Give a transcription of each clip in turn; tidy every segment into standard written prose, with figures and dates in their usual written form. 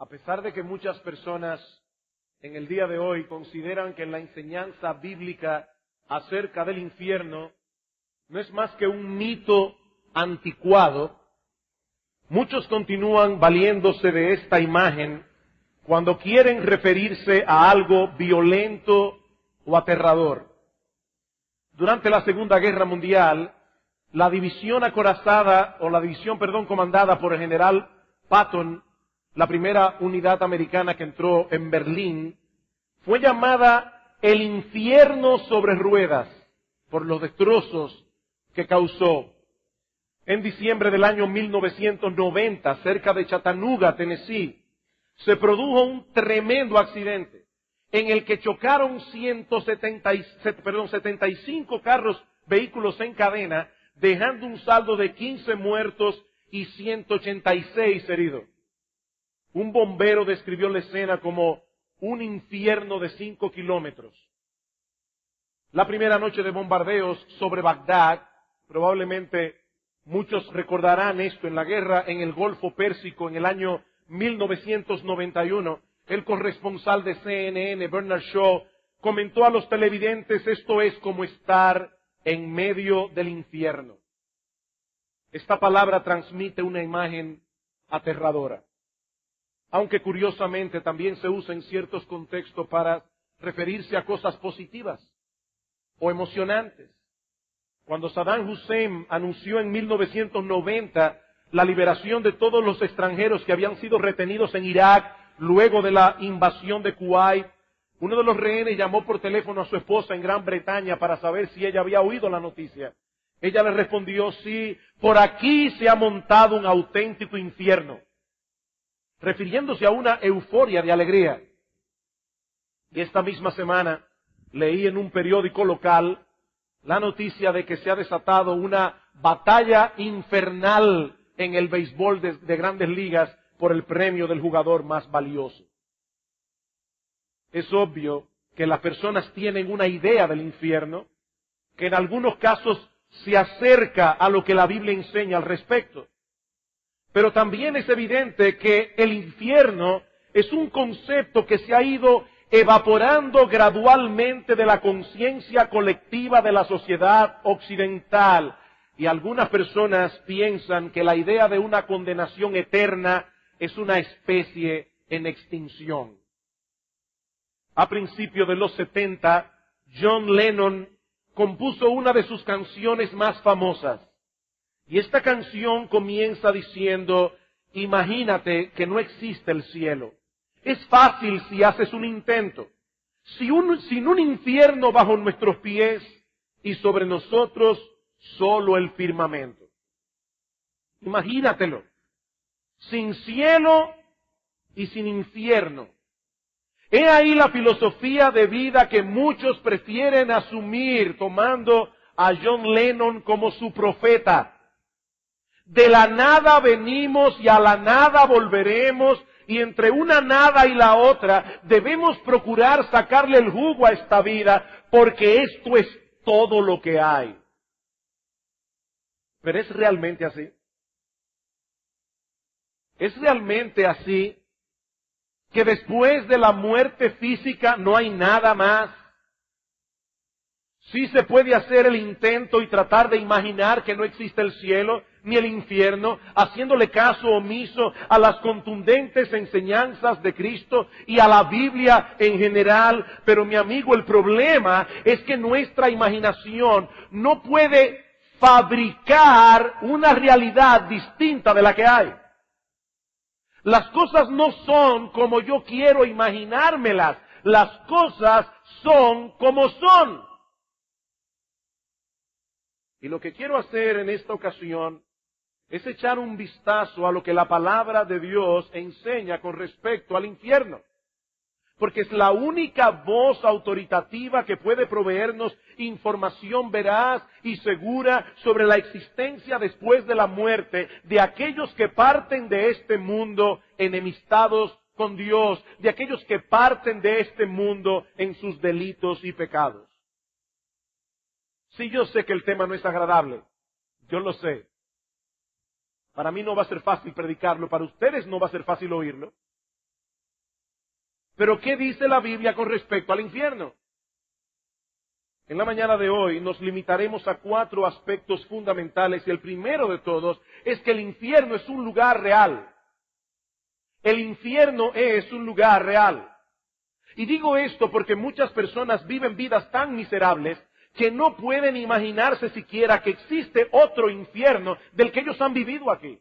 A pesar de que muchas personas en el día de hoy consideran que la enseñanza bíblica acerca del infierno no es más que un mito anticuado, muchos continúan valiéndose de esta imagen cuando quieren referirse a algo violento o aterrador. Durante la Segunda Guerra Mundial, la división comandada por el general Patton, la primera unidad americana que entró en Berlín, fue llamada el infierno sobre ruedas por los destrozos que causó. En diciembre del año 1990, cerca de Chattanooga, Tennessee, se produjo un tremendo accidente en el que chocaron 75 vehículos en cadena, dejando un saldo de 15 muertos y 186 heridos. Un bombero describió la escena como un infierno de 5 kilómetros. La primera noche de bombardeos sobre Bagdad, probablemente muchos recordarán esto, en la guerra en el Golfo Pérsico en el año 1991, el corresponsal de CNN, Bernard Shaw, comentó a los televidentes: esto es como estar en medio del infierno. Esta palabra transmite una imagen aterradora, aunque curiosamente también se usa en ciertos contextos para referirse a cosas positivas o emocionantes. Cuando Saddam Hussein anunció en 1990 la liberación de todos los extranjeros que habían sido retenidos en Irak luego de la invasión de Kuwait, uno de los rehenes llamó por teléfono a su esposa en Gran Bretaña para saber si ella había oído la noticia. Ella le respondió: sí, por aquí se ha montado un auténtico infierno, refiriéndose a una euforia de alegría. Y esta misma semana leí en un periódico local la noticia de que se ha desatado una batalla infernal en el béisbol de Grandes Ligas por el premio del jugador más valioso. Es obvio que las personas tienen una idea del infierno que en algunos casos se acerca a lo que la Biblia enseña al respecto. Pero también es evidente que el infierno es un concepto que se ha ido evaporando gradualmente de la conciencia colectiva de la sociedad occidental. Y algunas personas piensan que la idea de una condenación eterna es una especie en extinción. A principios de los 70, John Lennon compuso una de sus canciones más famosas. Y esta canción comienza diciendo: imagínate que no existe el cielo. Es fácil si haces un intento. Sin un infierno bajo nuestros pies y sobre nosotros solo el firmamento. Imagínatelo. Sin cielo y sin infierno. He ahí la filosofía de vida que muchos prefieren asumir, tomando a John Lennon como su profeta. De la nada venimos y a la nada volveremos, y entre una nada y la otra debemos procurar sacarle el jugo a esta vida, porque esto es todo lo que hay. ¿Pero es realmente así? ¿Es realmente así que después de la muerte física no hay nada más? Sí se puede hacer el intento y tratar de imaginar que no existe el cielo ni el infierno, haciéndole caso omiso a las contundentes enseñanzas de Cristo y a la Biblia en general. Pero mi amigo, el problema es que nuestra imaginación no puede fabricar una realidad distinta de la que hay. Las cosas no son como yo quiero imaginármelas. Las cosas son como son. Y lo que quiero hacer en esta ocasión es echar un vistazo a lo que la palabra de Dios enseña con respecto al infierno. Porque es la única voz autoritativa que puede proveernos información veraz y segura sobre la existencia después de la muerte de aquellos que parten de este mundo enemistados con Dios, de aquellos que parten de este mundo en sus delitos y pecados. Sí, yo sé que el tema no es agradable, yo lo sé. Para mí no va a ser fácil predicarlo, para ustedes no va a ser fácil oírlo. Pero ¿qué dice la Biblia con respecto al infierno? En la mañana de hoy nos limitaremos a 4 aspectos fundamentales y el primero de todos es que el infierno es un lugar real. El infierno es un lugar real. Y digo esto porque muchas personas viven vidas tan miserables que no pueden imaginarse siquiera que existe otro infierno del que ellos han vivido aquí.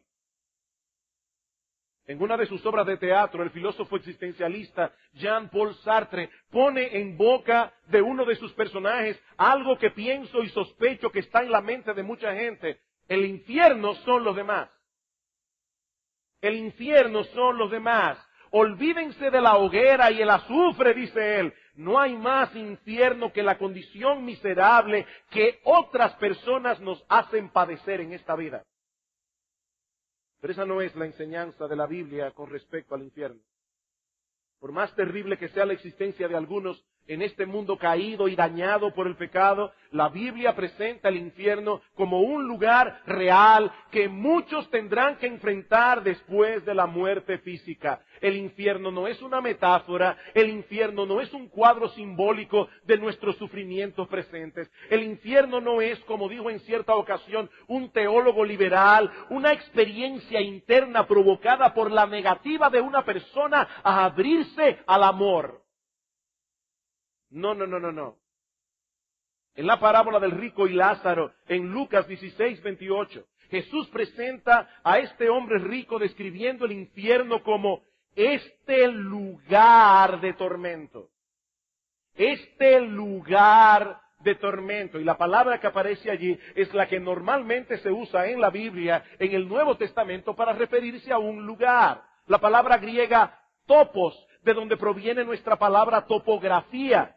En una de sus obras de teatro, el filósofo existencialista Jean-Paul Sartre pone en boca de uno de sus personajes algo que pienso y sospecho que está en la mente de mucha gente. El infierno son los demás. El infierno son los demás. Olvídense de la hoguera y el azufre, dice él. No hay más infierno que la condición miserable que otras personas nos hacen padecer en esta vida. Pero esa no es la enseñanza de la Biblia con respecto al infierno. Por más terrible que sea la existencia de algunos en este mundo caído y dañado por el pecado, la Biblia presenta el infierno como un lugar real que muchos tendrán que enfrentar después de la muerte física. El infierno no es una metáfora, el infierno no es un cuadro simbólico de nuestros sufrimientos presentes. El infierno no es, como dijo en cierta ocasión un teólogo liberal, una experiencia interna provocada por la negativa de una persona a abrirse al amor. No. En la parábola del rico y Lázaro, en Lucas 16:28, Jesús presenta a este hombre rico describiendo el infierno como este lugar de tormento. Este lugar de tormento. Y la palabra que aparece allí es la que normalmente se usa en la Biblia, en el Nuevo Testamento, para referirse a un lugar. La palabra griega topos, de donde proviene nuestra palabra topografía.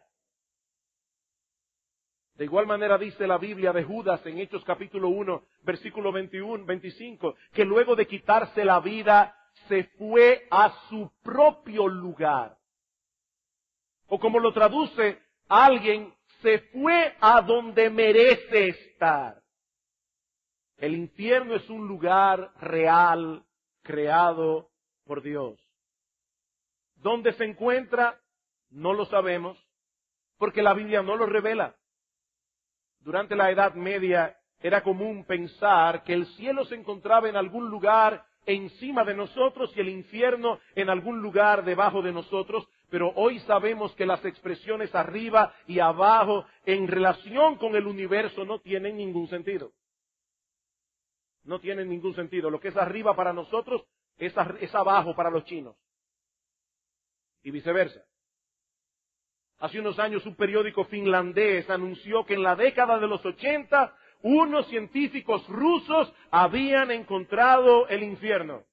De igual manera dice la Biblia de Judas en Hechos capítulo 1, versículo 25, que luego de quitarse la vida, se fue a su propio lugar. O como lo traduce alguien, se fue a donde merece estar. El infierno es un lugar real, creado por Dios. ¿Dónde se encuentra? No lo sabemos, porque la Biblia no lo revela. Durante la Edad Media era común pensar que el cielo se encontraba en algún lugar encima de nosotros y el infierno en algún lugar debajo de nosotros, pero hoy sabemos que las expresiones arriba y abajo en relación con el universo no tienen ningún sentido. No tienen ningún sentido. Lo que es arriba para nosotros es abajo para los chinos. Y viceversa. Hace unos años un periódico finlandés anunció que en la década de los 80 unos científicos rusos habían encontrado el infierno.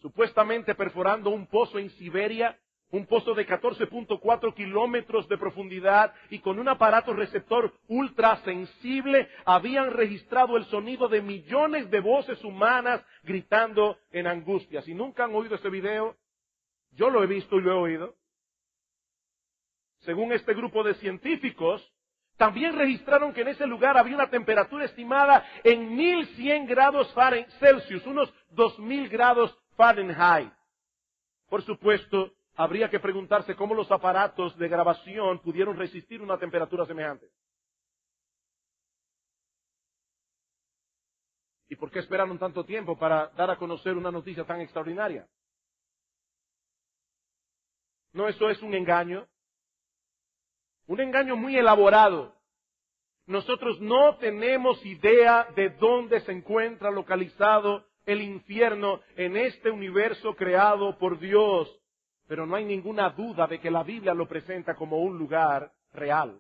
Supuestamente perforando un pozo en Siberia, un pozo de 14.4 kilómetros de profundidad y con un aparato receptor ultrasensible habían registrado el sonido de millones de voces humanas gritando en angustia. Si nunca han oído ese video, yo lo he visto y lo he oído. Según este grupo de científicos, también registraron que en ese lugar había una temperatura estimada en 1100 grados Celsius, unos 2000 grados Fahrenheit. Por supuesto, habría que preguntarse cómo los aparatos de grabación pudieron resistir una temperatura semejante. ¿Y por qué esperaron tanto tiempo para dar a conocer una noticia tan extraordinaria? ¿No eso es un engaño? Un engaño muy elaborado. Nosotros no tenemos idea de dónde se encuentra localizado el infierno en este universo creado por Dios. Pero no hay ninguna duda de que la Biblia lo presenta como un lugar real.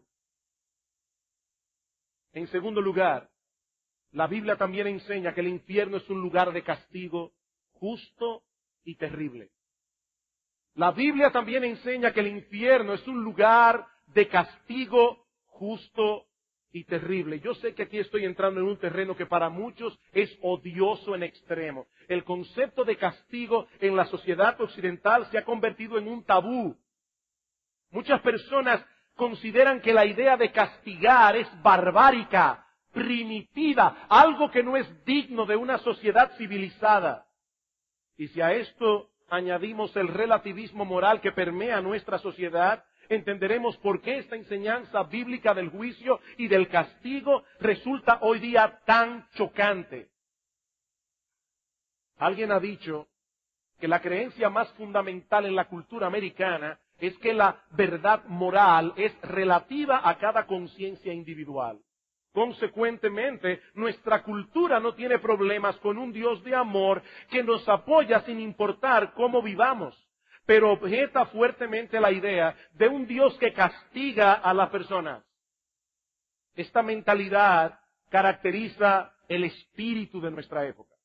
En segundo lugar, la Biblia también enseña que el infierno es un lugar de castigo justo y terrible. La Biblia también enseña que el infierno es un lugar de castigo justo y terrible. Yo sé que aquí estoy entrando en un terreno que para muchos es odioso en extremo. El concepto de castigo en la sociedad occidental se ha convertido en un tabú. Muchas personas consideran que la idea de castigar es barbárica, primitiva, algo que no es digno de una sociedad civilizada. Y si a esto añadimos el relativismo moral que permea nuestra sociedad, entenderemos por qué esta enseñanza bíblica del juicio y del castigo resulta hoy día tan chocante. Alguien ha dicho que la creencia más fundamental en la cultura americana es que la verdad moral es relativa a cada conciencia individual. Consecuentemente, nuestra cultura no tiene problemas con un Dios de amor que nos apoya sin importar cómo vivamos, pero objeta fuertemente la idea de un Dios que castiga a las personas. Esta mentalidad caracteriza el espíritu de nuestra época.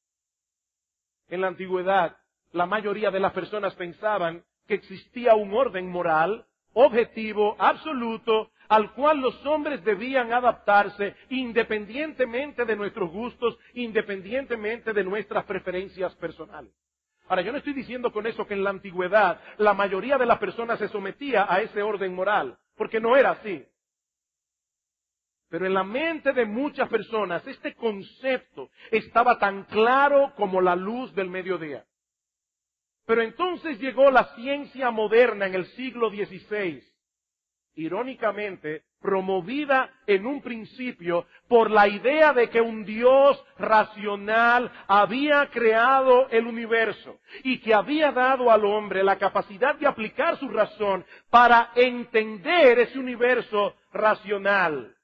En la antigüedad, la mayoría de las personas pensaban que existía un orden moral, objetivo, absoluto, al cual los hombres debían adaptarse independientemente de nuestros gustos, independientemente de nuestras preferencias personales. Ahora, yo no estoy diciendo con eso que en la antigüedad la mayoría de las personas se sometía a ese orden moral, porque no era así. Pero en la mente de muchas personas este concepto estaba tan claro como la luz del mediodía. Pero entonces llegó la ciencia moderna en el siglo XVI, irónicamente promovida en un principio por la idea de que un Dios racional había creado el universo y que había dado al hombre la capacidad de aplicar su razón para entender ese universo racional.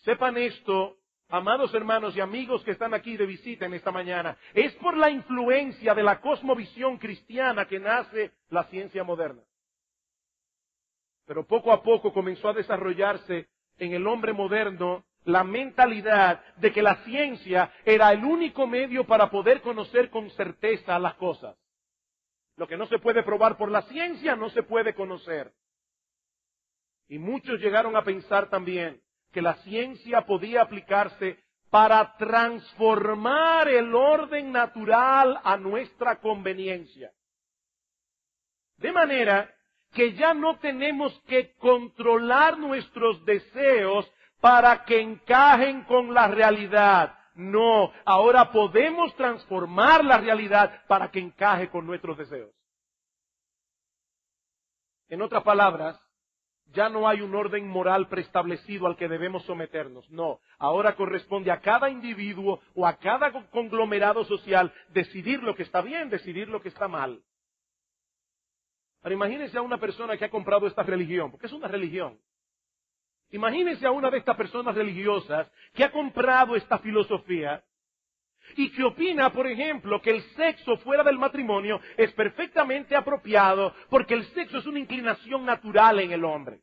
Sepan esto, amados hermanos y amigos que están aquí de visita en esta mañana, es por la influencia de la cosmovisión cristiana que nace la ciencia moderna. Pero poco a poco comenzó a desarrollarse en el hombre moderno la mentalidad de que la ciencia era el único medio para poder conocer con certeza las cosas. Lo que no se puede probar por la ciencia no se puede conocer. Y muchos llegaron a pensar también que la ciencia podía aplicarse para transformar el orden natural a nuestra conveniencia. De manera que ya no tenemos que controlar nuestros deseos para que encajen con la realidad. No, ahora podemos transformar la realidad para que encaje con nuestros deseos. En otras palabras, ya no hay un orden moral preestablecido al que debemos someternos. No, ahora corresponde a cada individuo o a cada conglomerado social decidir lo que está bien, decidir lo que está mal. Ahora imagínense a una persona que ha comprado esta religión, porque es una religión. Imagínense a una de estas personas religiosas que ha comprado esta filosofía y que opina, por ejemplo, que el sexo fuera del matrimonio es perfectamente apropiado porque el sexo es una inclinación natural en el hombre.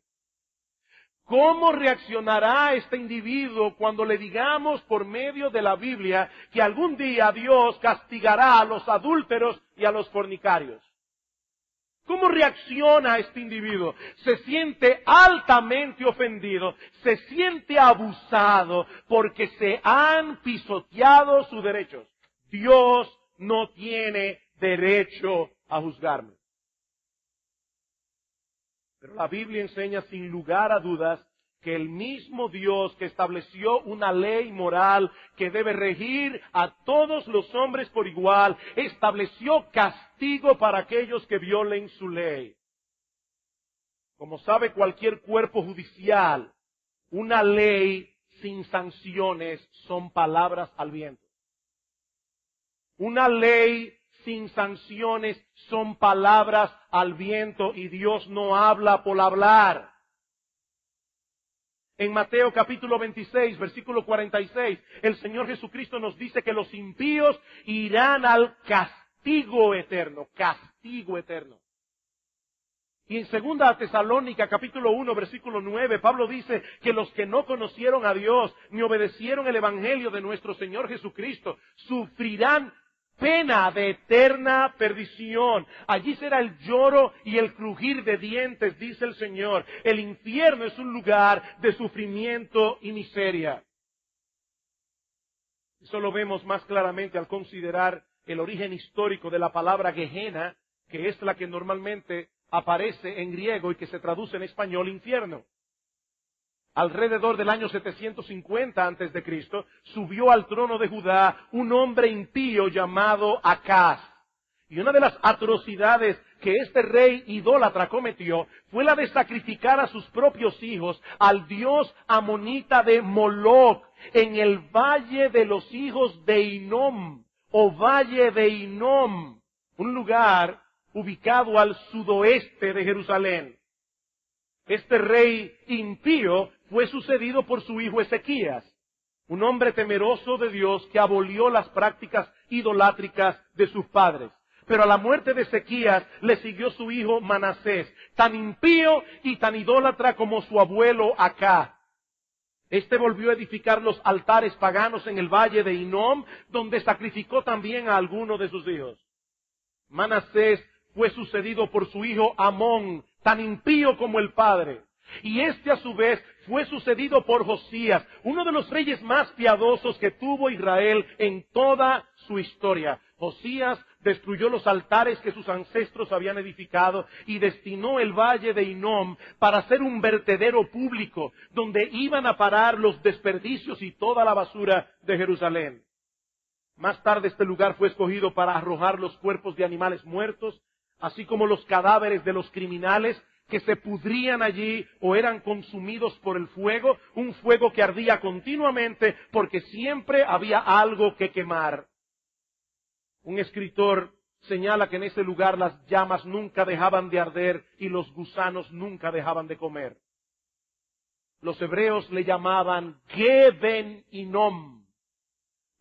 ¿Cómo reaccionará este individuo cuando le digamos por medio de la Biblia que algún día Dios castigará a los adúlteros y a los fornicarios? ¿Cómo reacciona este individuo? Se siente altamente ofendido, se siente abusado porque se han pisoteado sus derechos. Dios no tiene derecho a juzgarme. Pero la Biblia enseña sin lugar a dudas que el mismo Dios que estableció una ley moral que debe regir a todos los hombres por igual, estableció castigo para aquellos que violen su ley. Como sabe cualquier cuerpo judicial, una ley sin sanciones son palabras al viento. Una ley sin sanciones son palabras al viento y Dios no habla por hablar. En Mateo capítulo 26, versículo 46, el Señor Jesucristo nos dice que los impíos irán al castigo eterno, castigo eterno. Y en 2 Tesalónica capítulo 1, versículo 9, Pablo dice que los que no conocieron a Dios ni obedecieron el evangelio de nuestro Señor Jesucristo sufrirán pena de eterna perdición. Allí será el lloro y el crujir de dientes, dice el Señor. El infierno es un lugar de sufrimiento y miseria. Eso lo vemos más claramente al considerar el origen histórico de la palabra Gehenna, que es la que normalmente aparece en griego y que se traduce en español infierno. Alrededor del año 750 a.C., subió al trono de Judá un hombre impío llamado Acaz. Y una de las atrocidades que este rey idólatra cometió fue la de sacrificar a sus propios hijos al dios amonita de Moloc en el valle de los hijos de Hinnom, o valle de Hinnom, un lugar ubicado al sudoeste de Jerusalén. Este rey impío fue sucedido por su hijo Ezequías, un hombre temeroso de Dios que abolió las prácticas idolátricas de sus padres. Pero a la muerte de Ezequías le siguió su hijo Manasés, tan impío y tan idólatra como su abuelo Acá. Este volvió a edificar los altares paganos en el valle de Hinnom, donde sacrificó también a algunos de sus hijos. Manasés fue sucedido por su hijo Amón, tan impío como el padre. Y este a su vez fue sucedido por Josías, uno de los reyes más piadosos que tuvo Israel en toda su historia. Josías destruyó los altares que sus ancestros habían edificado y destinó el valle de Hinnom para ser un vertedero público donde iban a parar los desperdicios y toda la basura de Jerusalén. Más tarde este lugar fue escogido para arrojar los cuerpos de animales muertos, así como los cadáveres de los criminales que se pudrían allí o eran consumidos por el fuego, un fuego que ardía continuamente porque siempre había algo que quemar. Un escritor señala que en ese lugar las llamas nunca dejaban de arder y los gusanos nunca dejaban de comer. Los hebreos le llamaban Geben Hinnom,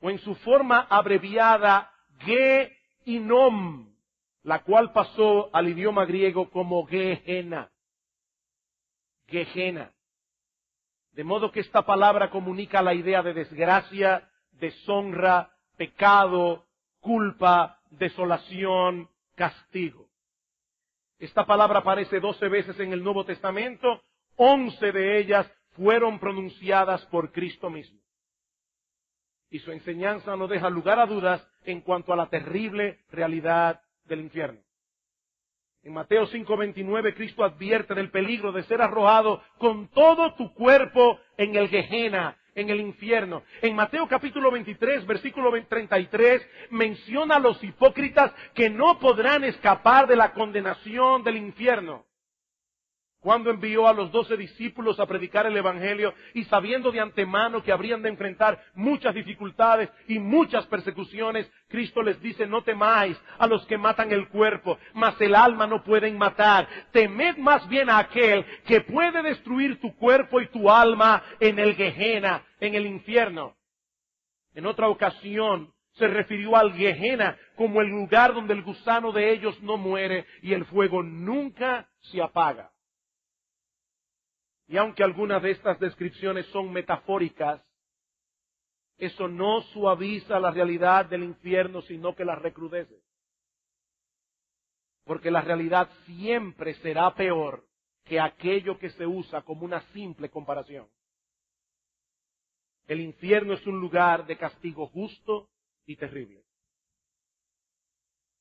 o en su forma abreviada Ge Hinnom, la cual pasó al idioma griego como Gehenna. Gehenna. De modo que esta palabra comunica la idea de desgracia, deshonra, pecado, culpa, desolación, castigo. Esta palabra aparece 12 veces en el Nuevo Testamento, 11 de ellas fueron pronunciadas por Cristo mismo. Y su enseñanza no deja lugar a dudas en cuanto a la terrible realidad del infierno. En Mateo 5:29 Cristo advierte del peligro de ser arrojado con todo tu cuerpo en el Gehenna, en el infierno. En Mateo capítulo 23, versículo 33, menciona a los hipócritas que no podrán escapar de la condenación del infierno. Cuando envió a los 12 discípulos a predicar el Evangelio y sabiendo de antemano que habrían de enfrentar muchas dificultades y muchas persecuciones, Cristo les dice: no temáis a los que matan el cuerpo, mas el alma no pueden matar. Temed más bien a aquel que puede destruir tu cuerpo y tu alma en el Gehenna, en el infierno. En otra ocasión se refirió al Gehenna como el lugar donde el gusano de ellos no muere y el fuego nunca se apaga. Y aunque algunas de estas descripciones son metafóricas, eso no suaviza la realidad del infierno, sino que la recrudece. Porque la realidad siempre será peor que aquello que se usa como una simple comparación. El infierno es un lugar de castigo justo y terrible.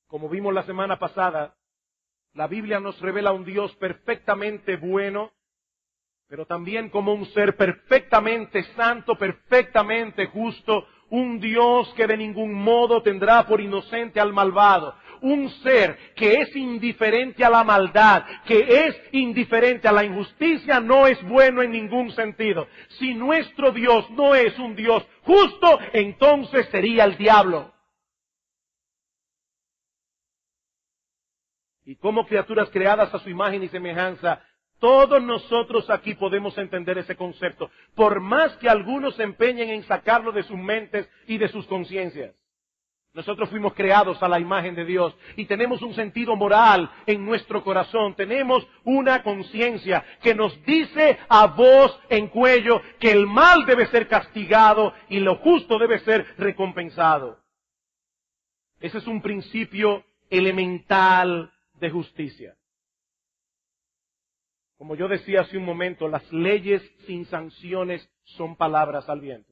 Como vimos la semana pasada, la Biblia nos revela un Dios perfectamente bueno, pero también como un ser perfectamente santo, perfectamente justo, un Dios que de ningún modo tendrá por inocente al malvado, un ser que es indiferente a la maldad, que es indiferente a la injusticia, no es bueno en ningún sentido. Si nuestro Dios no es un Dios justo, entonces sería el diablo. Y como criaturas creadas a su imagen y semejanza, todos nosotros aquí podemos entender ese concepto, por más que algunos se empeñen en sacarlo de sus mentes y de sus conciencias. Nosotros fuimos creados a la imagen de Dios y tenemos un sentido moral en nuestro corazón. Tenemos una conciencia que nos dice a voz en cuello que el mal debe ser castigado y lo justo debe ser recompensado. Ese es un principio elemental de justicia. Como yo decía hace un momento, las leyes sin sanciones son palabras al viento.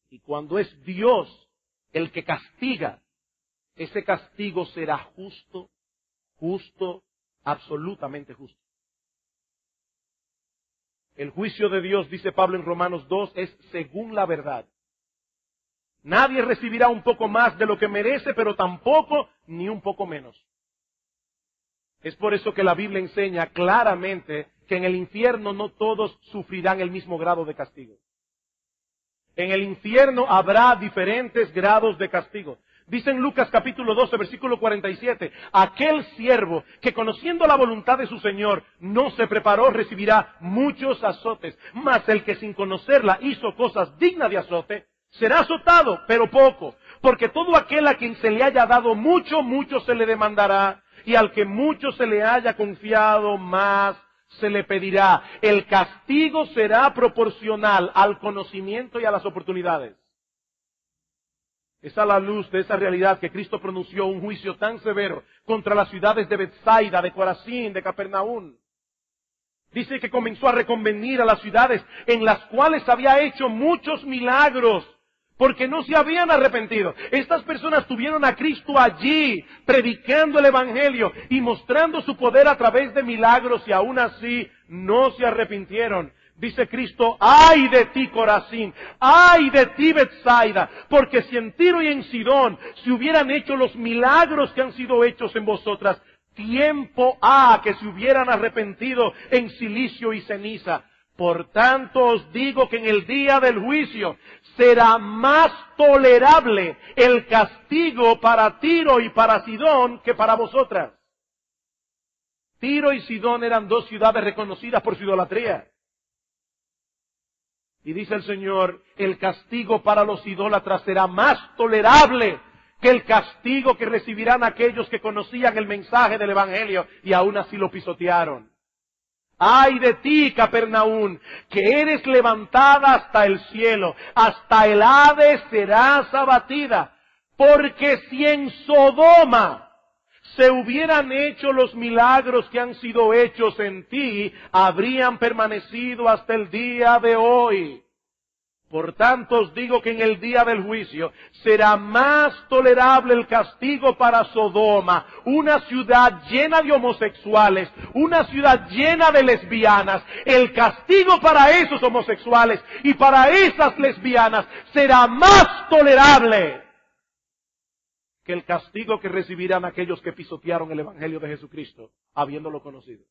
Y cuando es Dios el que castiga, ese castigo será justo, absolutamente justo. El juicio de Dios, dice Pablo en Romanos 2, es según la verdad. Nadie recibirá un poco más de lo que merece, pero tampoco ni un poco menos. Es por eso que la Biblia enseña claramente que en el infierno no todos sufrirán el mismo grado de castigo. En el infierno habrá diferentes grados de castigo. Dice en Lucas capítulo 12, versículo 47, aquel siervo que conociendo la voluntad de su Señor no se preparó recibirá muchos azotes, mas el que sin conocerla hizo cosas dignas de azote, será azotado, pero poco, porque todo aquel a quien se le haya dado mucho, mucho se le demandará, y al que mucho se le haya confiado, más se le pedirá. El castigo será proporcional al conocimiento y a las oportunidades. Es a la luz de esa realidad que Cristo pronunció un juicio tan severo contra las ciudades de Betsaida, de Corazín, de Capernaum. Dice que comenzó a reconvenir a las ciudades en las cuales había hecho muchos milagros, porque no se habían arrepentido. Estas personas tuvieron a Cristo allí, predicando el Evangelio y mostrando su poder a través de milagros, y aún así no se arrepintieron. Dice Cristo, ¡ay de ti, Corazín! ¡Ay de ti, Betsaida! Porque si en Tiro y en Sidón se hubieran hecho los milagros que han sido hechos en vosotras, tiempo ha que se hubieran arrepentido en cilicio y ceniza. Por tanto os digo que en el día del juicio será más tolerable el castigo para Tiro y para Sidón que para vosotras. Tiro y Sidón eran dos ciudades reconocidas por su idolatría. Y dice el Señor, el castigo para los idólatras será más tolerable que el castigo que recibirán aquellos que conocían el mensaje del Evangelio y aún así lo pisotearon. ¡Ay de ti, Capernaum, que eres levantada hasta el cielo, hasta el Hades serás abatida! Porque si en Sodoma se hubieran hecho los milagros que han sido hechos en ti, habrían permanecido hasta el día de hoy. Por tanto os digo que en el día del juicio será más tolerable el castigo para Sodoma, una ciudad llena de homosexuales, una ciudad llena de lesbianas. El castigo para esos homosexuales y para esas lesbianas será más tolerable que el castigo que recibirán aquellos que pisotearon el Evangelio de Jesucristo, habiéndolo conocido.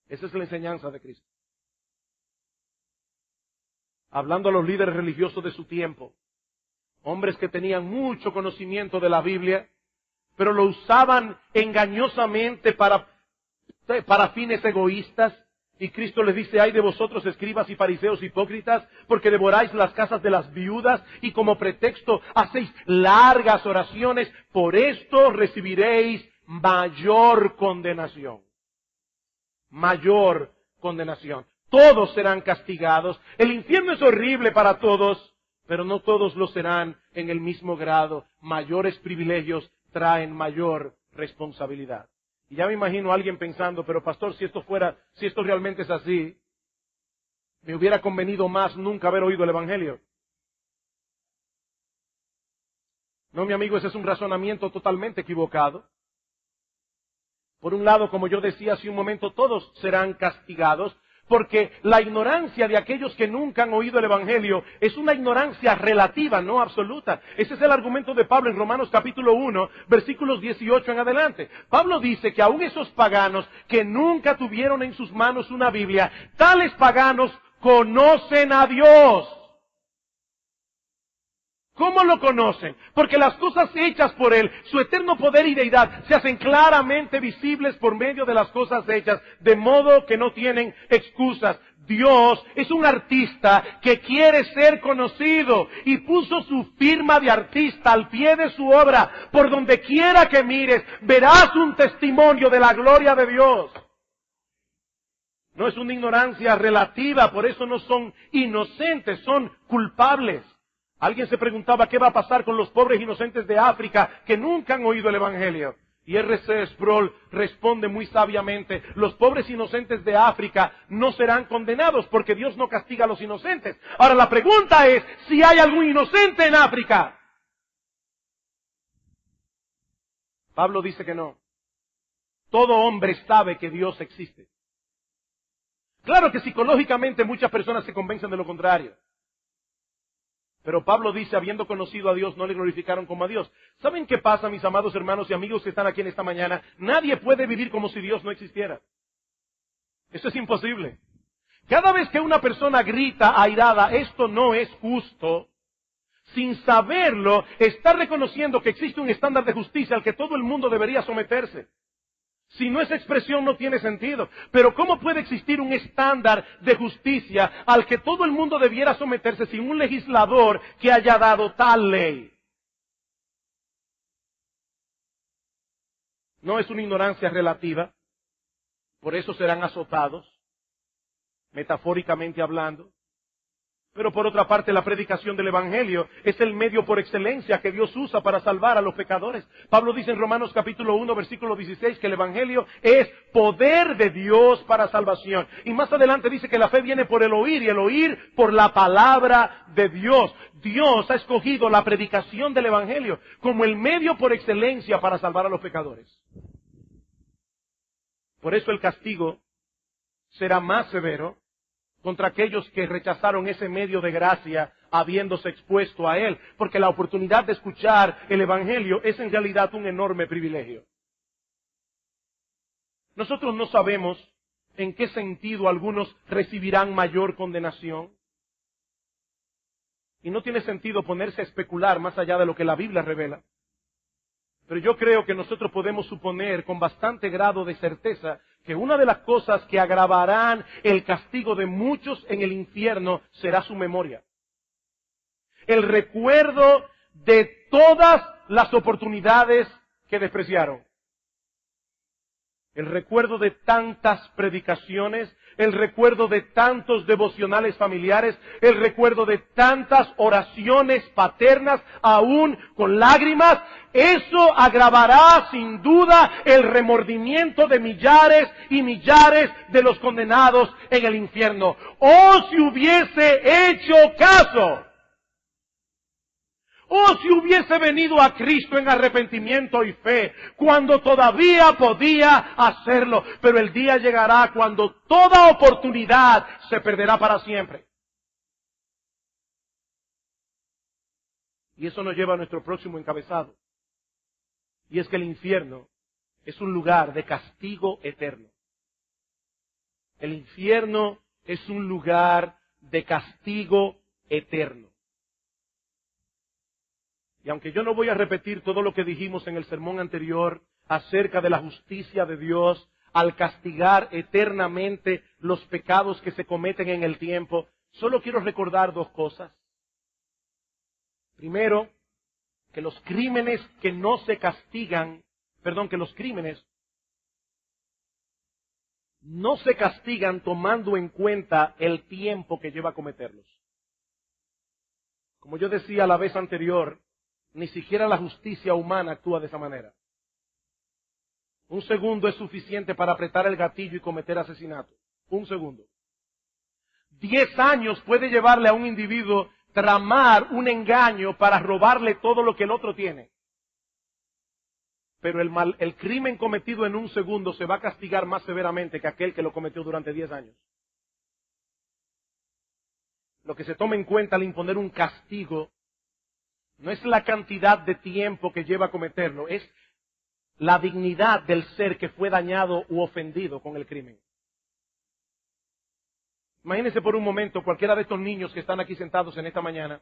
Esa es la enseñanza de Cristo. Hablando a los líderes religiosos de su tiempo, hombres que tenían mucho conocimiento de la Biblia, pero lo usaban engañosamente para fines egoístas. Y Cristo les dice, ay de vosotros escribas y fariseos hipócritas, porque devoráis las casas de las viudas y como pretexto hacéis largas oraciones, por esto recibiréis mayor condenación. Mayor condenación. Todos serán castigados. El infierno es horrible para todos, pero no todos lo serán en el mismo grado. Mayores privilegios traen mayor responsabilidad. Y ya me imagino a alguien pensando, pero pastor, si esto realmente es así, me hubiera convenido más nunca haber oído el Evangelio. No, mi amigo, ese es un razonamiento totalmente equivocado. Por un lado, como yo decía hace un momento, todos serán castigados, porque la ignorancia de aquellos que nunca han oído el Evangelio es una ignorancia relativa, no absoluta. Ese es el argumento de Pablo en Romanos capítulo 1, versículos 18 en adelante. Pablo dice que aún esos paganos que nunca tuvieron en sus manos una Biblia, tales paganos conocen a Dios. ¿Cómo lo conocen? Porque las cosas hechas por Él, su eterno poder y deidad, se hacen claramente visibles por medio de las cosas hechas, de modo que no tienen excusas. Dios es un artista que quiere ser conocido y puso su firma de artista al pie de su obra. Por donde quiera que mires, verás un testimonio de la gloria de Dios. No es una ignorancia relativa, por eso no son inocentes, son culpables. Alguien se preguntaba qué va a pasar con los pobres inocentes de África que nunca han oído el Evangelio. Y R.C. Sproul responde muy sabiamente, los pobres inocentes de África no serán condenados porque Dios no castiga a los inocentes. Ahora la pregunta es si hay algún inocente en África. Pablo dice que no. Todo hombre sabe que Dios existe. Claro que psicológicamente muchas personas se convencen de lo contrario. Pero Pablo dice, habiendo conocido a Dios, no le glorificaron como a Dios. ¿Saben qué pasa, mis amados hermanos y amigos que están aquí en esta mañana? Nadie puede vivir como si Dios no existiera. Eso es imposible. Cada vez que una persona grita airada, esto no es justo, sin saberlo, está reconociendo que existe un estándar de justicia al que todo el mundo debería someterse. Si no, esa expresión no tiene sentido. Pero ¿cómo puede existir un estándar de justicia al que todo el mundo debiera someterse sin un legislador que haya dado tal ley? No es una ignorancia relativa. Por eso serán azotados, metafóricamente hablando. Pero por otra parte, la predicación del Evangelio es el medio por excelencia que Dios usa para salvar a los pecadores. Pablo dice en Romanos capítulo 1, versículo 16, que el Evangelio es poder de Dios para salvación. Y más adelante dice que la fe viene por el oír y el oír por la palabra de Dios. Dios ha escogido la predicación del Evangelio como el medio por excelencia para salvar a los pecadores. Por eso el castigo será más severo contra aquellos que rechazaron ese medio de gracia habiéndose expuesto a él, porque la oportunidad de escuchar el Evangelio es en realidad un enorme privilegio. Nosotros no sabemos en qué sentido algunos recibirán mayor condenación. Y no tiene sentido ponerse a especular más allá de lo que la Biblia revela. Pero yo creo que nosotros podemos suponer con bastante grado de certeza que una de las cosas que agravarán el castigo de muchos en el infierno será su memoria. El recuerdo de todas las oportunidades que despreciaron. El recuerdo de tantas predicaciones, el recuerdo de tantos devocionales familiares, el recuerdo de tantas oraciones paternas, aún con lágrimas, eso agravará sin duda el remordimiento de millares y millares de los condenados en el infierno. ¡Oh, si hubiese hecho caso! ¡Oh, si hubiese venido a Cristo en arrepentimiento y fe, cuando todavía podía hacerlo! Pero el día llegará cuando toda oportunidad se perderá para siempre. Y eso nos lleva a nuestro próximo encabezado. Y es que el infierno es un lugar de castigo eterno. El infierno es un lugar de castigo eterno. Y aunque yo no voy a repetir todo lo que dijimos en el sermón anterior acerca de la justicia de Dios al castigar eternamente los pecados que se cometen en el tiempo, solo quiero recordar dos cosas. Primero, que los crímenes que no se castigan, que los crímenes no se castigan tomando en cuenta el tiempo que lleva a cometerlos. Como yo decía la vez anterior, ni siquiera la justicia humana actúa de esa manera. Un segundo es suficiente para apretar el gatillo y cometer asesinato. Un segundo. 10 años puede llevarle a un individuo tramar un engaño para robarle todo lo que el otro tiene. Pero el crimen cometido en un segundo se va a castigar más severamente que aquel que lo cometió durante 10 años. Lo que se toma en cuenta al imponer un castigo no es la cantidad de tiempo que lleva a cometerlo, es la dignidad del ser que fue dañado u ofendido con el crimen. Imagínense por un momento cualquiera de estos niños que están aquí sentados en esta mañana,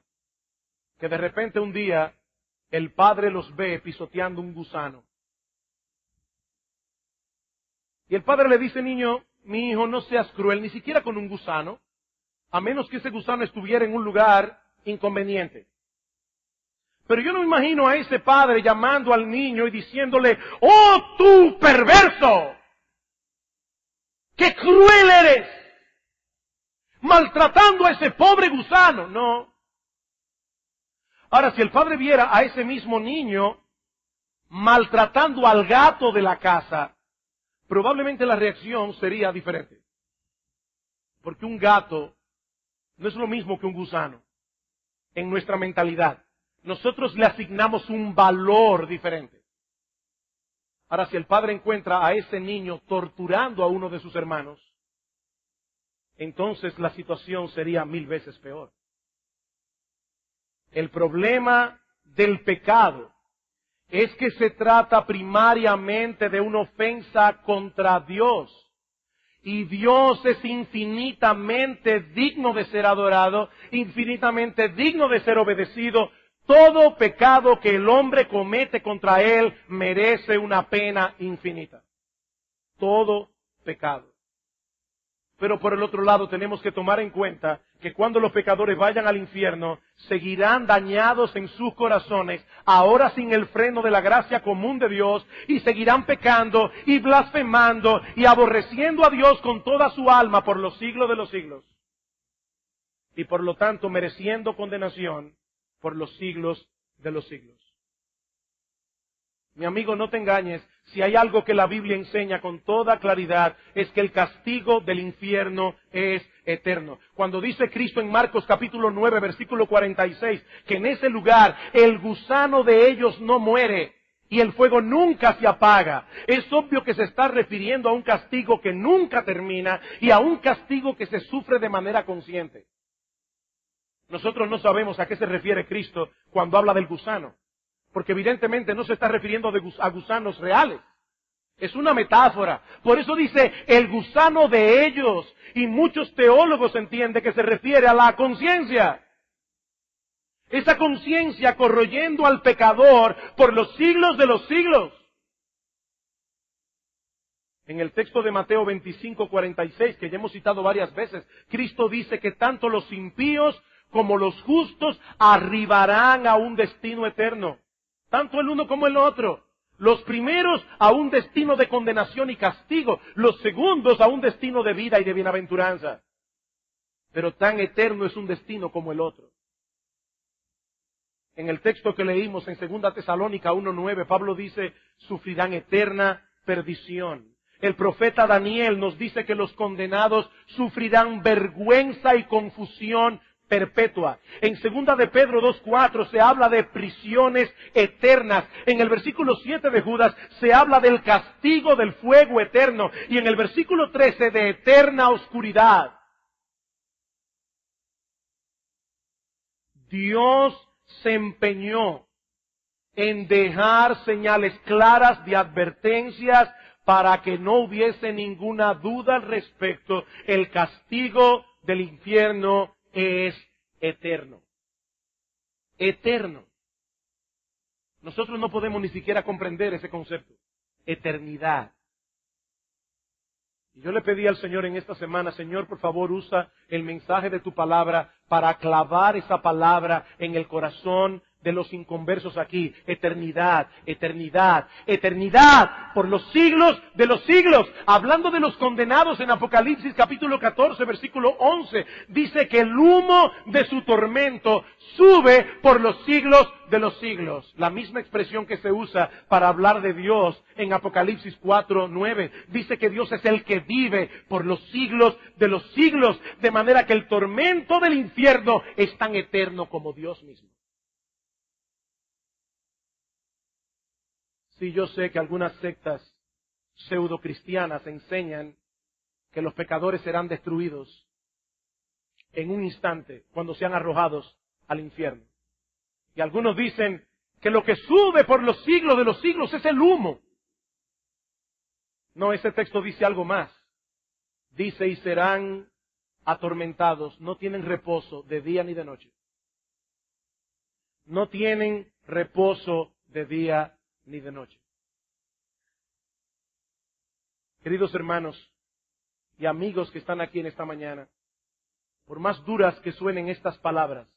que de repente un día el padre los ve pisoteando un gusano. Y el padre le dice, niño, mi hijo, no seas cruel, ni siquiera con un gusano, a menos que ese gusano estuviera en un lugar inconveniente. Pero yo no me imagino a ese padre llamando al niño y diciéndole, ¡oh, tú perverso! ¡Qué cruel eres! Maltratando a ese pobre gusano. No. Ahora, si el padre viera a ese mismo niño maltratando al gato de la casa, probablemente la reacción sería diferente. Porque un gato no es lo mismo que un gusano en nuestra mentalidad. Nosotros le asignamos un valor diferente. Ahora, si el padre encuentra a ese niño torturando a uno de sus hermanos, entonces la situación sería 1000 veces peor. El problema del pecado es que se trata primariamente de una ofensa contra Dios. Y Dios es infinitamente digno de ser adorado, infinitamente digno de ser obedecido. Todo pecado que el hombre comete contra Él merece una pena infinita. Todo pecado. Pero por el otro lado tenemos que tomar en cuenta que cuando los pecadores vayan al infierno, seguirán dañados en sus corazones, ahora sin el freno de la gracia común de Dios, y seguirán pecando y blasfemando y aborreciendo a Dios con toda su alma por los siglos de los siglos. Y por lo tanto mereciendo condenación por los siglos de los siglos. Mi amigo, no te engañes, si hay algo que la Biblia enseña con toda claridad, es que el castigo del infierno es eterno. Cuando dice Cristo en Marcos capítulo 9, versículo 46, que en ese lugar el gusano de ellos no muere y el fuego nunca se apaga, es obvio que se está refiriendo a un castigo que nunca termina y a un castigo que se sufre de manera consciente. Nosotros no sabemos a qué se refiere Cristo cuando habla del gusano. Porque evidentemente no se está refiriendo a gusanos reales. Es una metáfora. Por eso dice el gusano de ellos. Y muchos teólogos entienden que se refiere a la conciencia. Esa conciencia corroyendo al pecador por los siglos de los siglos. En el texto de Mateo 25:46, que ya hemos citado varias veces, Cristo dice que tanto los impíos como los justos arribarán a un destino eterno. Tanto el uno como el otro. Los primeros a un destino de condenación y castigo. Los segundos a un destino de vida y de bienaventuranza. Pero tan eterno es un destino como el otro. En el texto que leímos en 2 Tesalónica 1:9, Pablo dice, sufrirán eterna perdición. El profeta Daniel nos dice que los condenados sufrirán vergüenza y confusión perpetua. En 2 de Pedro 2:4 se habla de prisiones eternas. En el versículo 7 de Judas se habla del castigo del fuego eterno. Y en el versículo 13 de eterna oscuridad. Dios se empeñó en dejar señales claras de advertencias para que no hubiese ninguna duda al respecto. El castigo del infierno es eterno. Eterno. Nosotros no podemos ni siquiera comprender ese concepto. Eternidad. Y yo le pedí al Señor en esta semana, Señor, por favor, usa el mensaje de tu palabra para clavar esa palabra en el corazón de los inconversos aquí. Eternidad, eternidad, eternidad por los siglos de los siglos. Hablando de los condenados en Apocalipsis capítulo 14, versículo 11, dice que el humo de su tormento sube por los siglos de los siglos. La misma expresión que se usa para hablar de Dios en Apocalipsis 4:9. Dice que Dios es el que vive por los siglos de los siglos, de manera que el tormento del infierno es tan eterno como Dios mismo. Sí, yo sé que algunas sectas pseudocristianas enseñan que los pecadores serán destruidos en un instante cuando sean arrojados al infierno. Y algunos dicen que lo que sube por los siglos de los siglos es el humo. No, ese texto dice algo más. Dice, y serán atormentados, no tienen reposo de día ni de noche. No tienen reposo de día ni de noche. Queridos hermanos y amigos que están aquí en esta mañana, por más duras que suenen estas palabras,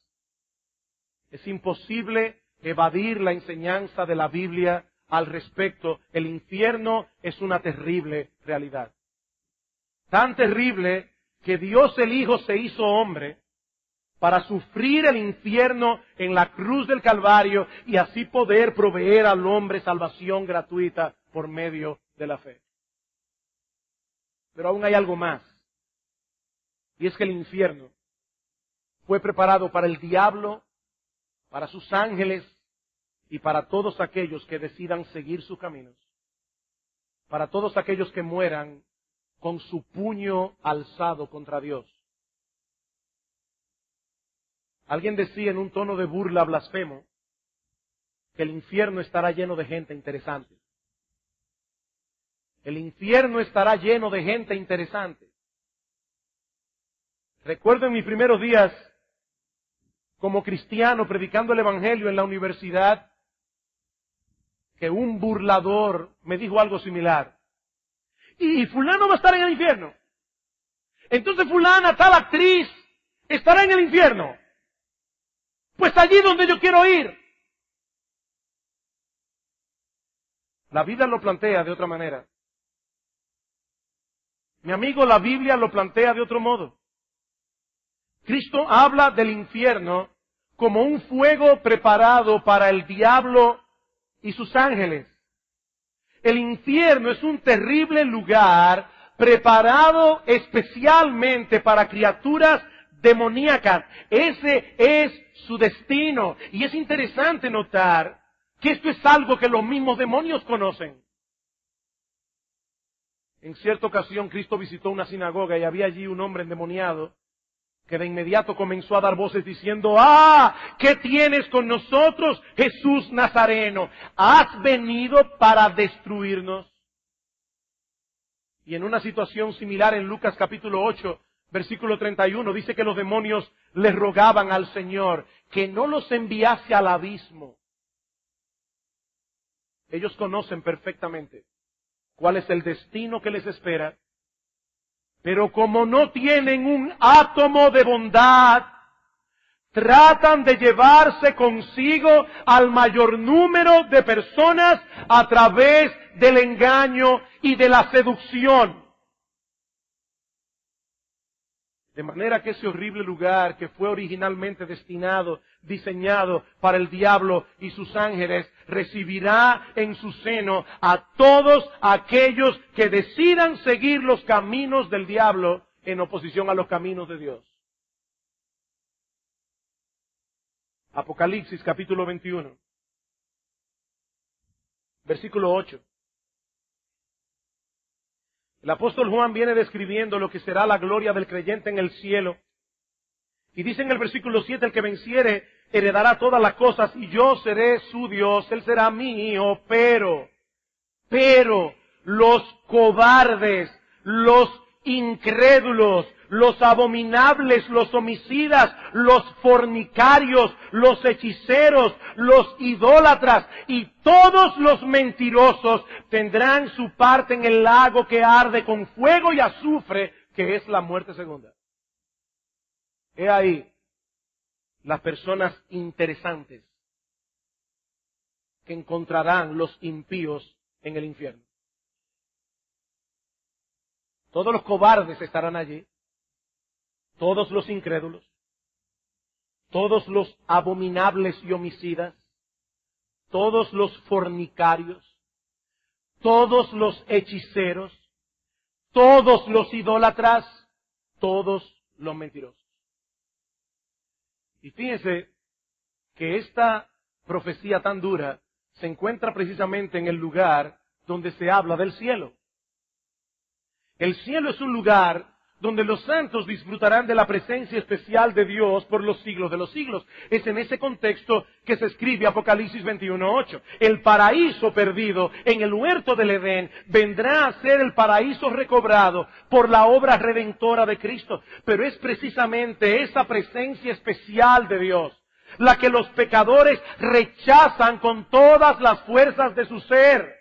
es imposible evadir la enseñanza de la Biblia al respecto. El infierno es una terrible realidad. Tan terrible que Dios el Hijo se hizo hombre para sufrir el infierno en la cruz del Calvario y así poder proveer al hombre salvación gratuita por medio de la fe. Pero aún hay algo más. Y es que el infierno fue preparado para el diablo, para sus ángeles y para todos aquellos que decidan seguir sus caminos. Para todos aquellos que mueran con su puño alzado contra Dios. Alguien decía en un tono de burla blasfemo que el infierno estará lleno de gente interesante. El infierno estará lleno de gente interesante. Recuerdo en mis primeros días como cristiano predicando el Evangelio en la universidad que un burlador me dijo algo similar. Y fulano va a estar en el infierno. Entonces fulana, tal actriz, estará en el infierno. Pues allí donde yo quiero ir. La Biblia lo plantea de otra manera. Mi amigo, la Biblia lo plantea de otro modo. Cristo habla del infierno como un fuego preparado para el diablo y sus ángeles. El infierno es un terrible lugar preparado especialmente para criaturas demoníacas. Ese es su destino. Y es interesante notar que esto es algo que los mismos demonios conocen. En cierta ocasión Cristo visitó una sinagoga y había allí un hombre endemoniado que de inmediato comenzó a dar voces diciendo: ¡Ah! ¿Qué tienes con nosotros, Jesús Nazareno? ¿Has venido para destruirnos? Y en una situación similar en Lucas capítulo 8, versículo 31, dice que los demonios le rogaban al Señor que no los enviase al abismo. Ellos conocen perfectamente cuál es el destino que les espera, pero como no tienen un átomo de bondad, tratan de llevarse consigo al mayor número de personas a través del engaño y de la seducción. De manera que ese horrible lugar que fue originalmente destinado, diseñado para el diablo y sus ángeles, recibirá en su seno a todos aquellos que decidan seguir los caminos del diablo en oposición a los caminos de Dios. Apocalipsis capítulo 21, versículo 8. El apóstol Juan viene describiendo lo que será la gloria del creyente en el cielo. Y dice en el versículo 7, el que venciere heredará todas las cosas y yo seré su Dios, él será mi hijo, pero los cobardes, los incrédulos, los abominables, los homicidas, los fornicarios, los hechiceros, los idólatras y todos los mentirosos tendrán su parte en el lago que arde con fuego y azufre, que es la muerte segunda. He ahí las personas interesantes que encontrarán los impíos en el infierno. Todos los cobardes estarán allí, todos los incrédulos, todos los abominables y homicidas, todos los fornicarios, todos los hechiceros, todos los idólatras, todos los mentirosos. Y fíjense que esta profecía tan dura se encuentra precisamente en el lugar donde se habla del cielo. El cielo es un lugar donde los santos disfrutarán de la presencia especial de Dios por los siglos de los siglos. Es en ese contexto que se escribe Apocalipsis 21:8. El paraíso perdido en el huerto del Edén vendrá a ser el paraíso recobrado por la obra redentora de Cristo. Pero es precisamente esa presencia especial de Dios la que los pecadores rechazan con todas las fuerzas de su ser.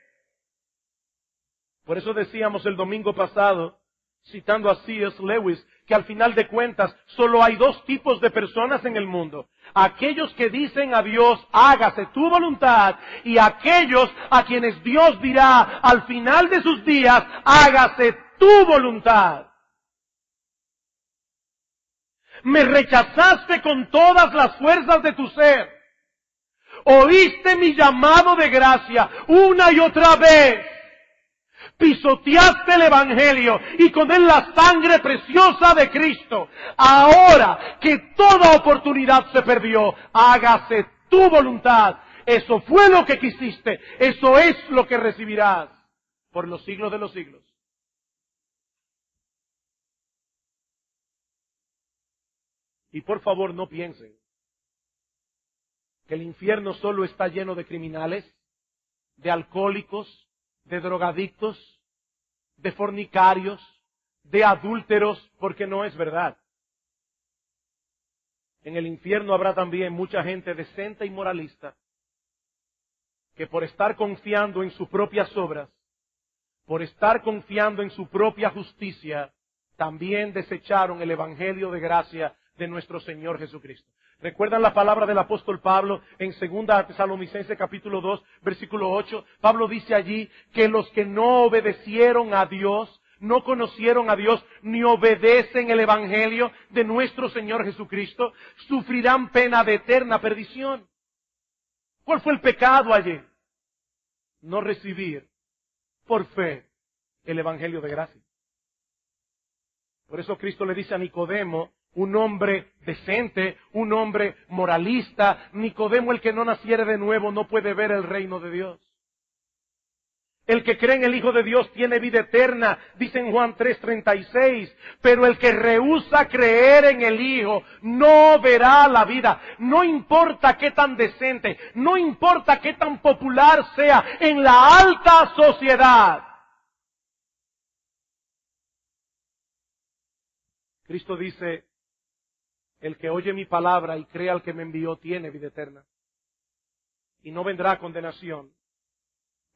Por eso decíamos el domingo pasado, citando a C.S. Lewis, que al final de cuentas solo hay dos tipos de personas en el mundo. Aquellos que dicen a Dios, hágase tu voluntad, y aquellos a quienes Dios dirá al final de sus días, hágase tu voluntad. Me rechazaste con todas las fuerzas de tu ser. Oíste mi llamado de gracia una y otra vez. Pisoteaste el Evangelio y con él la sangre preciosa de Cristo. Ahora que toda oportunidad se perdió, hágase tu voluntad. Eso fue lo que quisiste. Eso es lo que recibirás por los siglos de los siglos. Y por favor no piensen que el infierno solo está lleno de criminales, de alcohólicos, de drogadictos, de fornicarios, de adúlteros, porque no es verdad. En el infierno habrá también mucha gente decente y moralista, que por estar confiando en sus propias obras, por estar confiando en su propia justicia, también desecharon el Evangelio de gracia de nuestro Señor Jesucristo. ¿Recuerdan la palabra del apóstol Pablo en 2 Tesalonicenses capítulo 2, versículo 8? Pablo dice allí que los que no obedecieron a Dios, no conocieron a Dios, ni obedecen el Evangelio de nuestro Señor Jesucristo, sufrirán pena de eterna perdición. ¿Cuál fue el pecado allí? No recibir por fe el Evangelio de gracia. Por eso Cristo le dice a Nicodemo, un hombre decente, un hombre moralista, Nicodemo, el que no naciere de nuevo, no puede ver el reino de Dios. El que cree en el Hijo de Dios tiene vida eterna, dice en Juan 3:36, pero el que rehúsa creer en el Hijo no verá la vida. No importa qué tan decente, no importa qué tan popular sea en la alta sociedad. Cristo dice, el que oye mi palabra y cree al que me envió tiene vida eterna. Y no vendrá a condenación,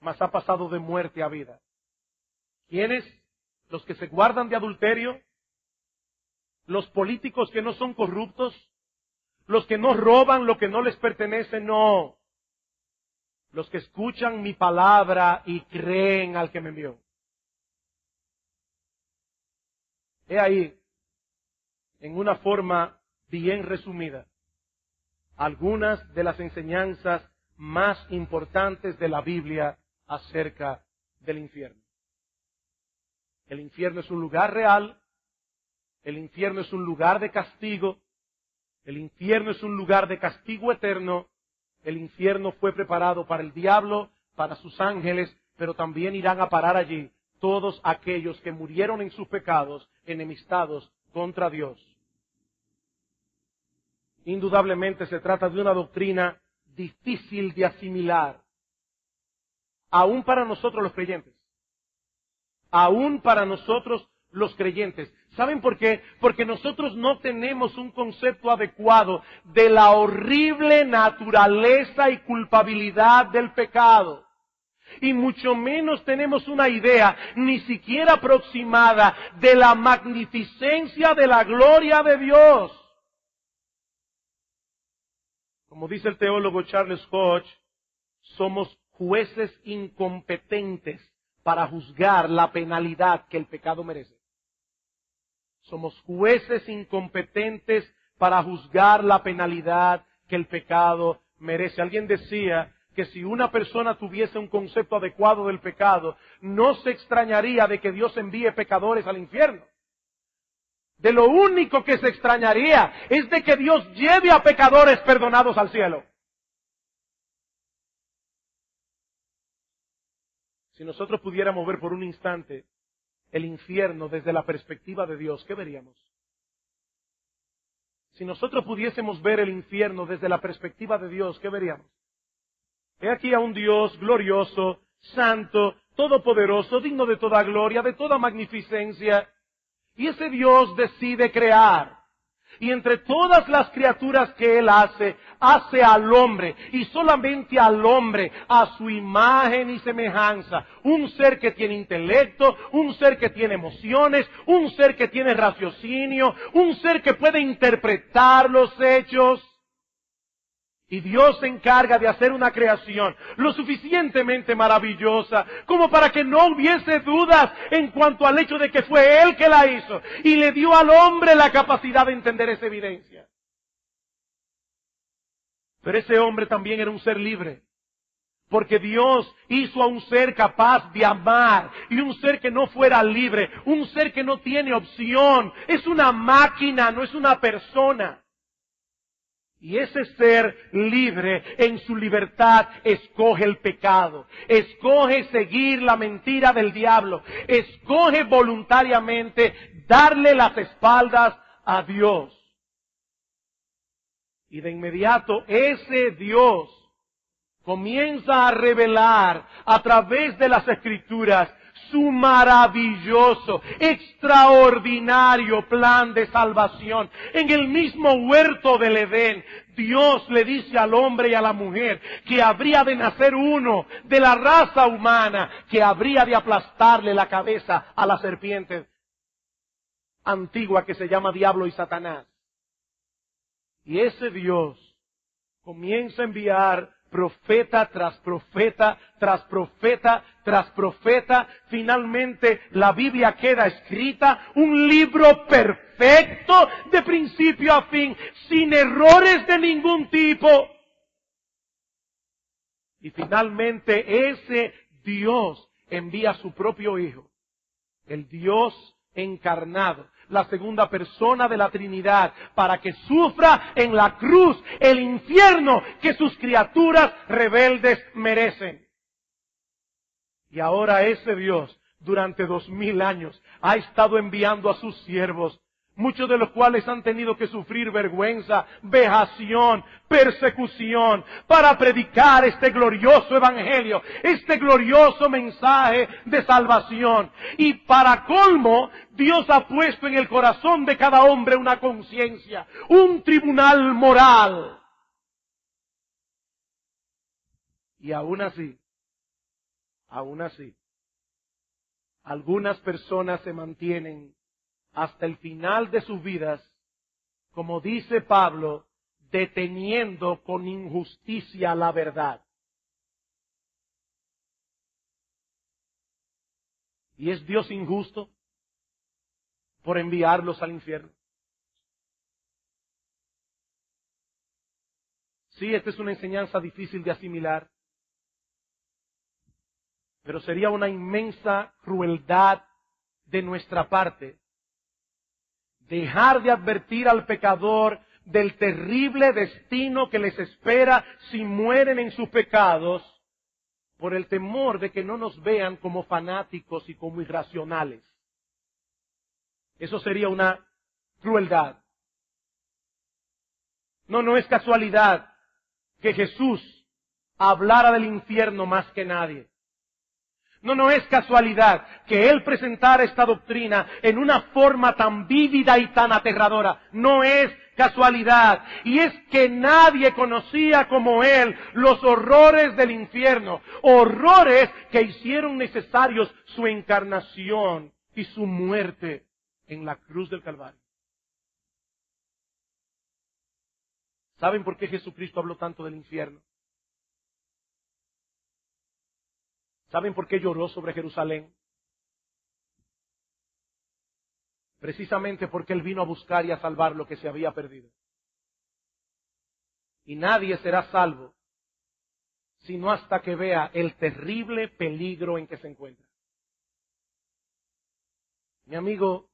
mas ha pasado de muerte a vida. ¿Quiénes? Los que se guardan de adulterio, los políticos que no son corruptos, los que no roban lo que no les pertenece, no. Los que escuchan mi palabra y creen al que me envió. He ahí, en una forma bien resumida, algunas de las enseñanzas más importantes de la Biblia acerca del infierno. El infierno es un lugar real, el infierno es un lugar de castigo, el infierno es un lugar de castigo eterno, el infierno fue preparado para el diablo, para sus ángeles, pero también irán a parar allí todos aquellos que murieron en sus pecados, enemistados contra Dios. Indudablemente se trata de una doctrina difícil de asimilar, aún para nosotros los creyentes. Aún para nosotros los creyentes. ¿Saben por qué? Porque nosotros no tenemos un concepto adecuado de la horrible naturaleza y culpabilidad del pecado. Y mucho menos tenemos una idea, ni siquiera aproximada, de la magnificencia de la gloria de Dios. Como dice el teólogo Charles Hodge, somos jueces incompetentes para juzgar la penalidad que el pecado merece. Somos jueces incompetentes para juzgar la penalidad que el pecado merece. Alguien decía que si una persona tuviese un concepto adecuado del pecado, no se extrañaría de que Dios envíe pecadores al infierno. De lo único que se extrañaría es de que Dios lleve a pecadores perdonados al cielo. Si nosotros pudiéramos ver por un instante el infierno desde la perspectiva de Dios, ¿qué veríamos? Si nosotros pudiésemos ver el infierno desde la perspectiva de Dios, ¿qué veríamos? He aquí a un Dios glorioso, santo, todopoderoso, digno de toda gloria, de toda magnificencia. Y ese Dios decide crear. Y entre todas las criaturas que Él hace al hombre, y solamente al hombre, a su imagen y semejanza. Un ser que tiene intelecto, un ser que tiene emociones, un ser que tiene raciocinio, un ser que puede interpretar los hechos. Y Dios se encarga de hacer una creación lo suficientemente maravillosa como para que no hubiese dudas en cuanto al hecho de que fue Él que la hizo. Y le dio al hombre la capacidad de entender esa evidencia. Pero ese hombre también era un ser libre. Porque Dios hizo a un ser capaz de amar y un ser que no fuera libre, un ser que no tiene opción. Es una máquina, no es una persona. Y ese ser libre, en su libertad, escoge el pecado, escoge seguir la mentira del diablo, escoge voluntariamente darle las espaldas a Dios. Y de inmediato ese Dios comienza a revelar a través de las Escrituras su maravilloso, extraordinario plan de salvación. En el mismo huerto del Edén, Dios le dice al hombre y a la mujer que habría de nacer uno de la raza humana que habría de aplastarle la cabeza a la serpiente antigua que se llama Diablo y Satanás. Y ese Dios comienza a enviar profeta tras profeta, tras profeta, tras profeta. Finalmente la Biblia queda escrita, un libro perfecto de principio a fin, sin errores de ningún tipo. Y finalmente ese Dios envía a su propio Hijo, el Dios encarnado, la segunda persona de la Trinidad, para que sufra en la cruz el infierno que sus criaturas rebeldes merecen. Y ahora ese Dios, durante 2000 años, ha estado enviando a sus siervos, muchos de los cuales han tenido que sufrir vergüenza, vejación, persecución, para predicar este glorioso evangelio, este glorioso mensaje de salvación. Y para colmo, Dios ha puesto en el corazón de cada hombre una conciencia, un tribunal moral. Y aún así, algunas personas se mantienen hasta el final de sus vidas, como dice Pablo, deteniendo con injusticia la verdad. ¿Y es Dios injusto por enviarlos al infierno? Sí, esta es una enseñanza difícil de asimilar, pero sería una inmensa crueldad de nuestra parte dejar de advertir al pecador del terrible destino que les espera si mueren en sus pecados, por el temor de que no nos vean como fanáticos y como irracionales. Eso sería una crueldad. No es casualidad que Jesús hablara del infierno más que nadie. No es casualidad que Él presentara esta doctrina en una forma tan vívida y tan aterradora. No es casualidad. Y es que nadie conocía como Él los horrores del infierno. Horrores que hicieron necesarios su encarnación y su muerte en la cruz del Calvario. ¿Saben por qué Jesucristo habló tanto del infierno? ¿Saben por qué lloró sobre Jerusalén? Precisamente porque Él vino a buscar y a salvar lo que se había perdido. Y nadie será salvo sino hasta que vea el terrible peligro en que se encuentra. Mi amigo,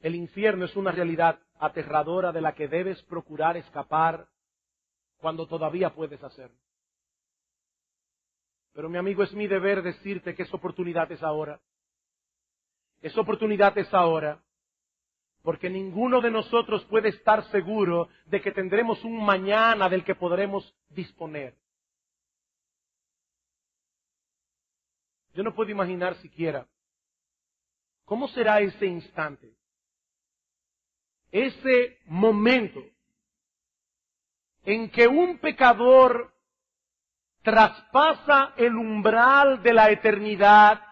el infierno es una realidad aterradora de la que debes procurar escapar cuando todavía puedes hacerlo. Pero mi amigo, es mi deber decirte que esa oportunidad es ahora. Esa oportunidad es ahora, porque ninguno de nosotros puede estar seguro de que tendremos un mañana del que podremos disponer. Yo no puedo imaginar siquiera cómo será ese instante, ese momento en que un pecador traspasa el umbral de la eternidad,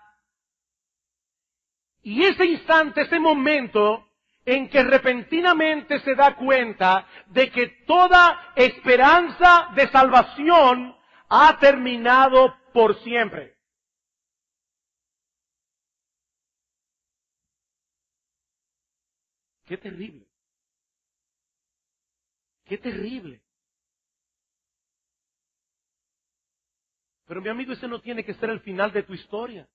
y ese instante, ese momento en que repentinamente se da cuenta de que toda esperanza de salvación ha terminado por siempre. ¡Qué terrible! ¡Qué terrible! Pero mi amigo, ese no tiene que ser el final de tu historia.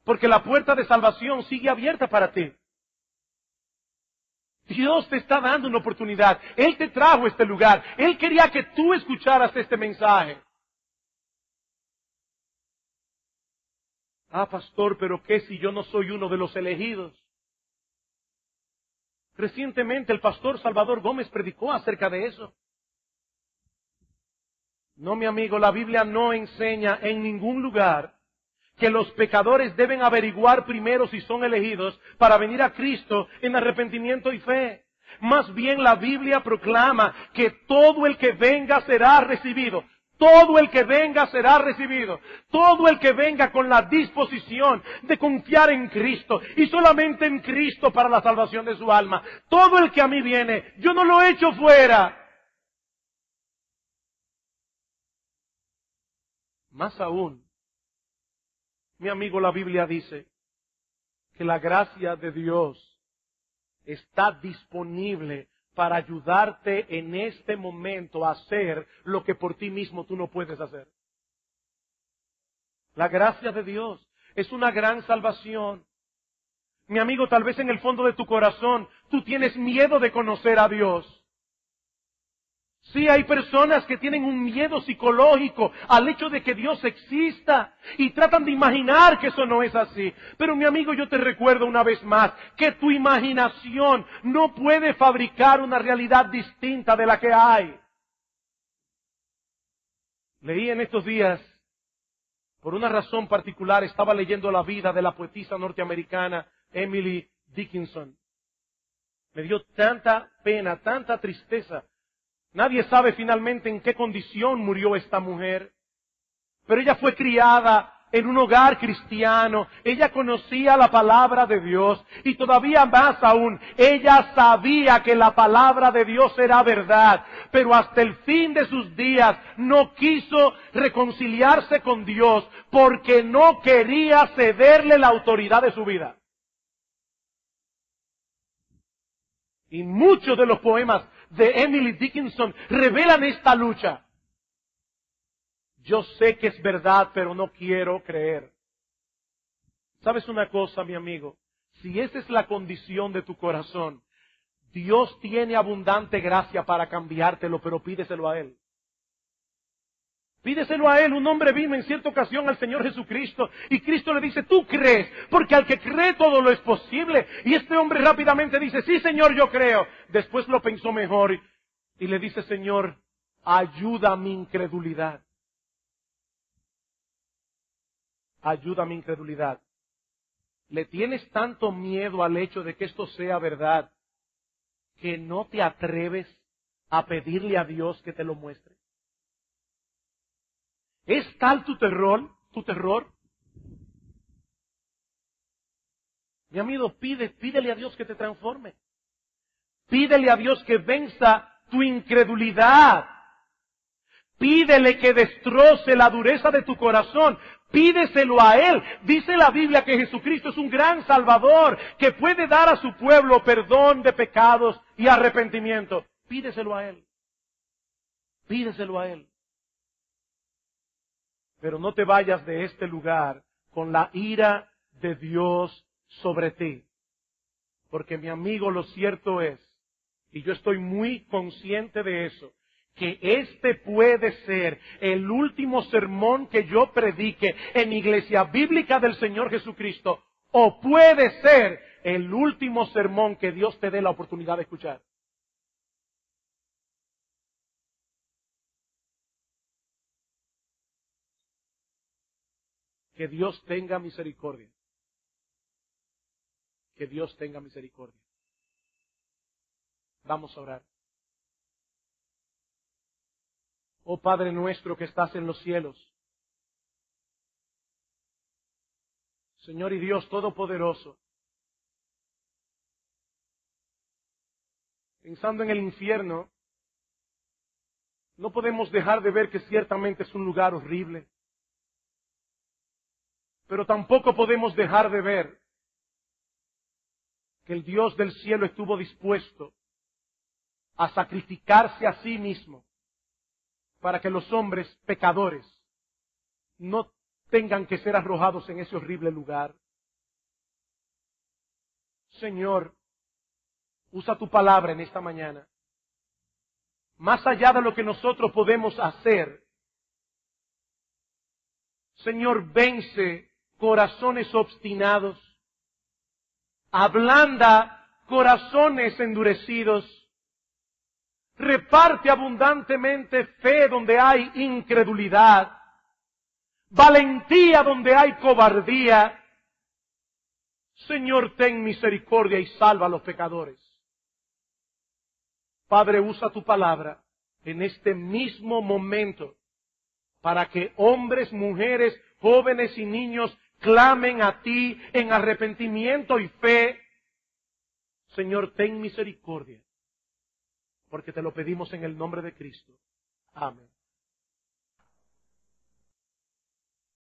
Porque la puerta de salvación sigue abierta para ti. Dios te está dando una oportunidad. Él te trajo a este lugar. Él quería que tú escucharas este mensaje. Ah, pastor, pero ¿qué si yo no soy uno de los elegidos? Recientemente el pastor Salvador Gómez predicó acerca de eso. No, mi amigo, la Biblia no enseña en ningún lugar que los pecadores deben averiguar primero si son elegidos para venir a Cristo en arrepentimiento y fe. Más bien la Biblia proclama que todo el que venga será recibido. Todo el que venga será recibido. Todo el que venga con la disposición de confiar en Cristo y solamente en Cristo para la salvación de su alma. Todo el que a mí viene, yo no lo echo fuera. Más aún, mi amigo, la Biblia dice que la gracia de Dios está disponible para ayudarte en este momento a hacer lo que por ti mismo tú no puedes hacer. La gracia de Dios es una gran salvación. Mi amigo, tal vez en el fondo de tu corazón tú tienes miedo de conocer a Dios. Sí, hay personas que tienen un miedo psicológico al hecho de que Dios exista y tratan de imaginar que eso no es así. Pero mi amigo, yo te recuerdo una vez más que tu imaginación no puede fabricar una realidad distinta de la que hay. Leí en estos días, por una razón particular, estaba leyendo la vida de la poetisa norteamericana Emily Dickinson. Me dio tanta pena, tanta tristeza. Nadie sabe finalmente en qué condición murió esta mujer. Pero ella fue criada en un hogar cristiano. Ella conocía la palabra de Dios. Y todavía más aún, ella sabía que la palabra de Dios era verdad. Pero hasta el fin de sus días no quiso reconciliarse con Dios porque no quería cederle la autoridad de su vida. Y muchos de los poemas de Emily Dickinson revelan esta lucha. Yo sé que es verdad, pero no quiero creer. ¿Sabes una cosa, mi amigo? Si esa es la condición de tu corazón, Dios tiene abundante gracia para cambiártelo, pero pídeselo a Él. Pídeselo a Él. Un hombre vino en cierta ocasión al Señor Jesucristo y Cristo le dice, tú crees, porque al que cree todo lo es posible. Y este hombre rápidamente dice, sí Señor, yo creo. Después lo pensó mejor y le dice, Señor, ayuda a mi incredulidad. Ayuda a mi incredulidad. Le tienes tanto miedo al hecho de que esto sea verdad que no te atreves a pedirle a Dios que te lo muestre. ¿Es tal tu terror? Mi amigo, pídele a Dios que te transforme. Pídele a Dios que venza tu incredulidad. Pídele que destroce la dureza de tu corazón. Pídeselo a Él. Dice la Biblia que Jesucristo es un gran Salvador que puede dar a su pueblo perdón de pecados y arrepentimiento. Pídeselo a Él. Pídeselo a Él. Pero no te vayas de este lugar con la ira de Dios sobre ti. Porque mi amigo, lo cierto es, y yo estoy muy consciente de eso, que este puede ser el último sermón que yo predique en Iglesia Bíblica del Señor Jesucristo, o puede ser el último sermón que Dios te dé la oportunidad de escuchar. Que Dios tenga misericordia. Que Dios tenga misericordia. Vamos a orar. Oh Padre nuestro que estás en los cielos. Señor y Dios Todopoderoso. Pensando en el infierno, no podemos dejar de ver que ciertamente es un lugar horrible. Pero tampoco podemos dejar de ver que el Dios del cielo estuvo dispuesto a sacrificarse a sí mismo para que los hombres pecadores no tengan que ser arrojados en ese horrible lugar. Señor, usa tu palabra en esta mañana. Más allá de lo que nosotros podemos hacer, Señor, vence corazones obstinados, ablanda corazones endurecidos. Reparte abundantemente fe donde hay incredulidad, valentía donde hay cobardía. Señor, ten misericordia y salva a los pecadores. Padre, usa tu palabra en este mismo momento para que hombres, mujeres, jóvenes y niños clamen a ti en arrepentimiento y fe. Señor, ten misericordia, porque te lo pedimos en el nombre de Cristo. Amén.